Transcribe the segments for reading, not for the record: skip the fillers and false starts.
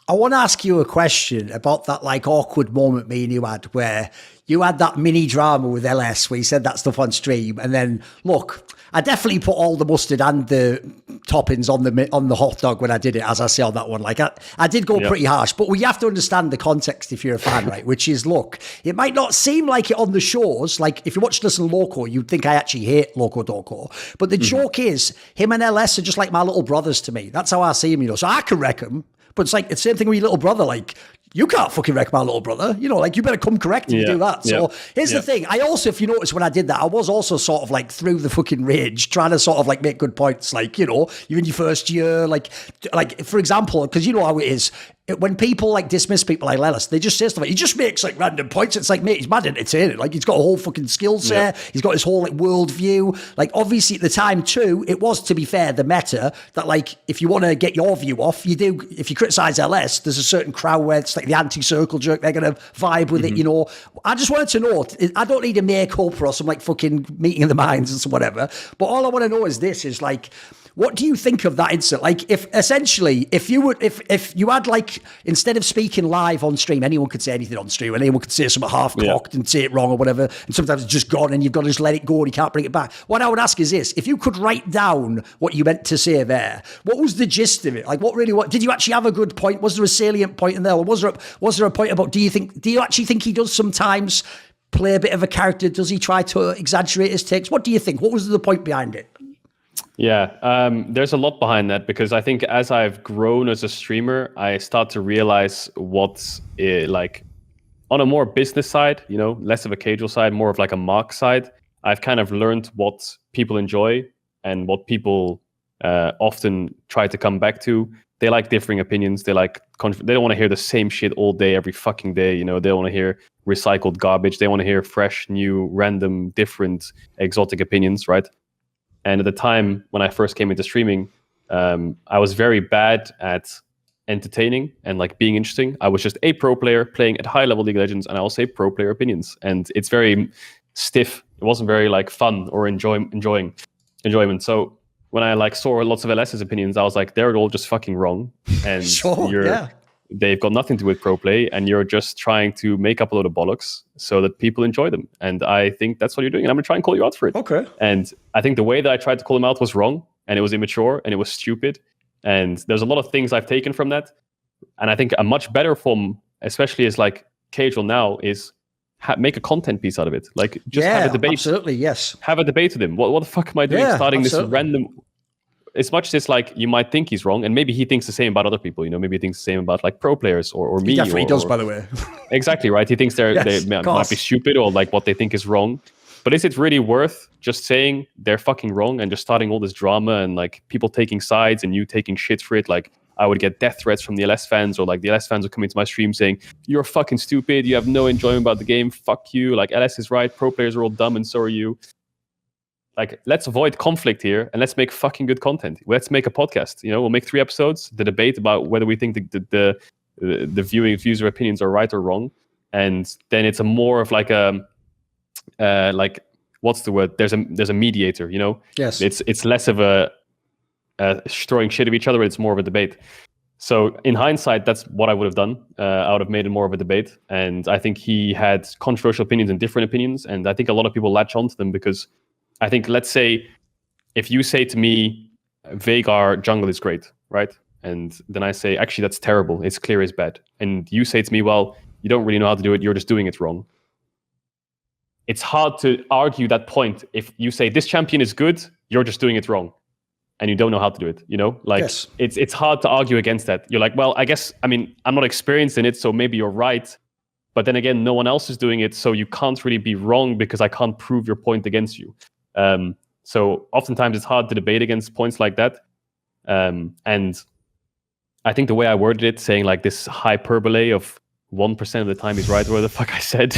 I want to ask you a question about that like awkward moment me and you had where you had that mini drama with LS where you said that stuff on stream, and then look, I definitely put all the mustard and the toppings on the hot dog when I did it, as I say on that one. Like I did go pretty harsh, but we have to understand the context if you're a fan, right? Which is, look, it might not seem like it on the shows. Like if you watched us in Loco, you'd think I actually hate Loco Doco. But the joke is, him and LS are just like my little brothers to me. That's how I see him, you know. So I can wreck him, but it's like the same thing with your little brother. Like, you can't fucking wreck my little brother. You know, like, you better come correct if you do that. So here's the thing. I also, if you notice when I did that, I was also sort of like through the fucking rage, trying to sort of like make good points. Like, you know, you're in your first year, like for example, because you know how it is. When people like dismiss people like Lelis, they just say stuff like, he just makes like random points. It's like, mate, he's mad entertaining. Like, he's got a whole fucking skill set. He's got his whole like worldview. Like, obviously at the time too, it was, to be fair, the meta that like, if you want to get your view off, you do. If you criticize LS, there's a certain crowd where it's like the anti-circle jerk. They're going to vibe with it, you know. I just wanted to know, I don't need a make-up or some like fucking meeting of the minds and some whatever. But all I want to know is this, is like, what do you think of that incident? Like, if essentially, if you had like, instead of speaking live on stream, anyone could say anything on stream, and anyone could say something half-cocked and say it wrong or whatever, and sometimes it's just gone and you've got to just let it go and you can't bring it back. What I would ask is this, if you could write down what you meant to say there, what was the gist of it? Like, what did you actually have a good point? Was there a salient point in there? Or was there a point about, do you actually think he does sometimes play a bit of a character? Does he try to exaggerate his takes? What do you think? What was the point behind it? Yeah, there's a lot behind that, because I think as I've grown as a streamer, I start to realize what's like on a more business side, you know, less of a casual side, more of like a mark side. I've kind of learned what people enjoy and what people often try to come back to. They like differing opinions. They like they don't want to hear the same shit all day, every fucking day. You know, they want to hear recycled garbage. They want to hear fresh, new, random, different, exotic opinions, right? And at the time when I first came into streaming, I was very bad at entertaining and like being interesting. I was just a pro player playing at high level League of Legends, and I will say pro player opinions. And it's very stiff. It wasn't very like fun or enjoyment. So when I like saw lots of LS's opinions, I was like, they're all just fucking wrong. And they've got nothing to do with pro play, and you're just trying to make up a load of bollocks so that people enjoy them. And I think that's what you're doing, and I'm gonna try and call you out for it. Okay. And I think the way that I tried to call him out was wrong, and it was immature, and it was stupid. And there's a lot of things I've taken from that. And I think a much better form, especially as like Caedrel now, is make a content piece out of it. Like, just have a debate. Absolutely, yes. Have a debate with him. What the fuck am I doing starting this random... As much as like you might think he's wrong, and maybe he thinks the same about other people, you know, maybe he thinks the same about like pro players or me. He definitely does, by the way. Exactly, right? He thinks they might be stupid, or like what they think is wrong. But is it really worth just saying they're fucking wrong and just starting all this drama and like people taking sides and you taking shit for it? Like, I would get death threats from the LS fans, or like the LS fans would come into my stream saying, you're fucking stupid, you have no enjoyment about the game, fuck you, like LS is right, pro players are all dumb and so are you. Like, let's avoid conflict here and let's make fucking good content. Let's make a podcast. You know, we'll make 3 episodes, the debate about whether we think the views or opinions are right or wrong, and then it's a more of like a like, what's the word? There's a mediator. You know, yes. It's less of a throwing shit at each other, but it's more of a debate. So in hindsight, that's what I would have done. I would have made it more of a debate, and I think he had controversial opinions and different opinions, and I think a lot of people latch onto them because. I think, let's say, if you say to me, Veigar jungle is great, right? And then I say, actually, that's terrible. It's clear as bad. And you say to me, well, you don't really know how to do it. You're just doing it wrong. It's hard to argue that point. If you say this champion is good, you're just doing it wrong. And you don't know how to do it, you know? Like, yes. It's hard to argue against that. You're like, well, I guess, I mean, I'm not experienced in it, so maybe you're right. But then again, no one else is doing it, so you can't really be wrong because I can't prove your point against you. So oftentimes it's hard to debate against points like that. And I think the way I worded it, saying like this hyperbole of 1% of the time he's right, or what the fuck I said,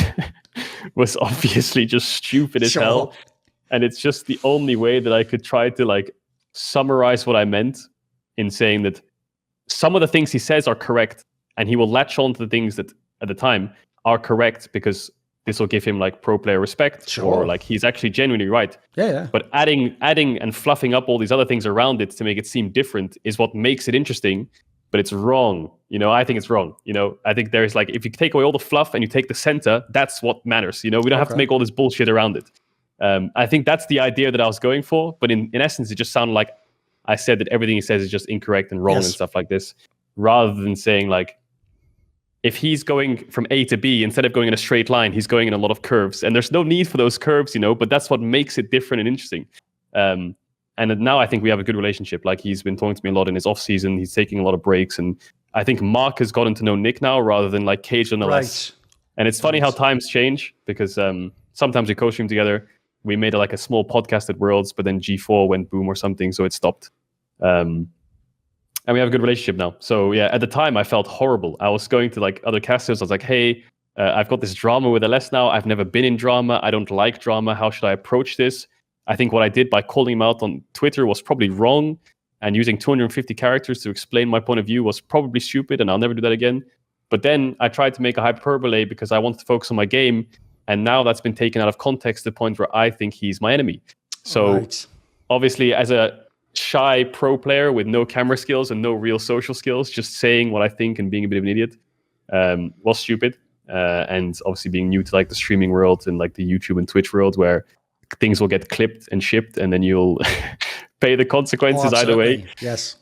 was obviously just stupid as hell. And it's just the only way that I could try to like summarize what I meant in saying that some of the things he says are correct, and he will latch on to the things that at the time are correct because this will give him like pro player respect, or like he's actually genuinely right. Yeah. But adding and fluffing up all these other things around it to make it seem different is what makes it interesting. but it's wrong. You know, I think it's wrong. You know, I think there's like, if you take away all the fluff and you take the center, that's what matters. You know, we don't have to make all this bullshit around it. I think that's the idea that I was going for. But in essence, it just sounded like I said that everything he says is just incorrect and wrong and stuff like this, rather than saying like, if he's going from A to B, instead of going in a straight line, he's going in a lot of curves. And there's no need for those curves, you know, but that's what makes it different and interesting. And now I think we have a good relationship. Like, he's been talking to me a lot in his off season. He's taking a lot of breaks. And I think Mark has gotten to know Nick now rather than like Caedrel and LS. And it's funny how times change, because sometimes we co-stream together. We made like a small podcast at Worlds, but then G4 went boom or something, so it stopped. And we have a good relationship now. So yeah, at the time I felt horrible. I was going to like other casters. I was like, hey, I've got this drama with LS now. I've never been in drama. I don't like drama. How should I approach this? I think what I did by calling him out on Twitter was probably wrong. And using 250 characters to explain my point of view was probably stupid. And I'll never do that again. But then I tried to make a hyperbole because I wanted to focus on my game. And now that's been taken out of context to the point where I think he's my enemy. So obviously, as a shy pro player with no camera skills and no real social skills, just saying what I think and being a bit of an idiot was stupid. And obviously being new to like the streaming world and like the YouTube and Twitch world, where things will get clipped and shipped and then you'll pay the consequences either way. Yes.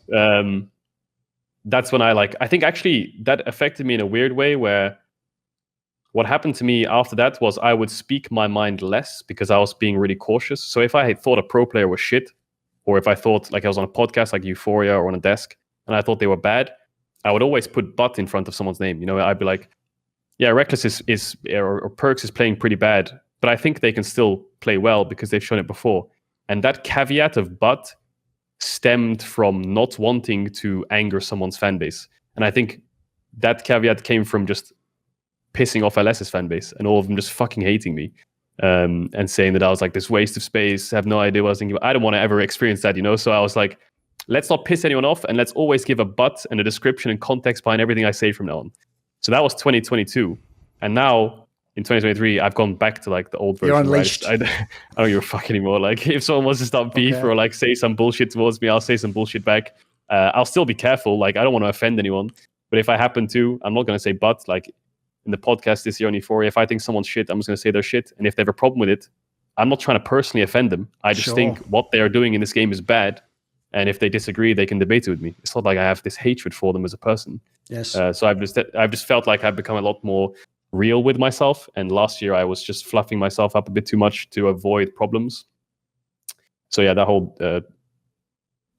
That's when I think actually that affected me in a weird way, where what happened to me after that was I would speak my mind less because I was being really cautious. So if I had thought a pro player was shit, or if I thought like I was on a podcast like Euphoria or on a desk and I thought they were bad, I would always put but in front of someone's name. You know, I'd be like, yeah, Reckless or Perks is playing pretty bad, but I think they can still play well because they've shown it before. And that caveat of but stemmed from not wanting to anger someone's fan base. And I think that caveat came from just pissing off LS's fan base and all of them just fucking hating me. And saying that I was like this waste of space, have no idea what I was thinking about. I don't want to ever experience that, you know? So I was like, let's not piss anyone off and let's always give a but and a description and context behind everything I say from now on. So that was 2022. And now in 2023, I've gone back to like the old version. You're unleashed. I don't give a fuck anymore. Like if someone wants to start beef or like say some bullshit towards me, I'll say some bullshit back. I'll still be careful. Like I don't want to offend anyone. But if I happen to, I'm not going to say but. Like in the podcast this year on Euphoria, if I think someone's shit, I'm just going to say they're shit. And if they have a problem with it, I'm not trying to personally offend them. I just think what they are doing in this game is bad. And if they disagree, they can debate it with me. It's not like I have this hatred for them as a person. Yes. So I've just felt like I've become a lot more real with myself. And last year I was just fluffing myself up a bit too much to avoid problems. So yeah, that whole, I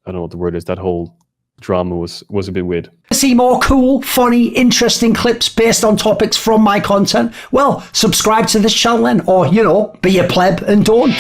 don't know what the word is, that whole drama was a bit weird. See more cool, funny, interesting clips based on topics from my content? Well, subscribe to this channel then, or, you know, be a pleb and don't.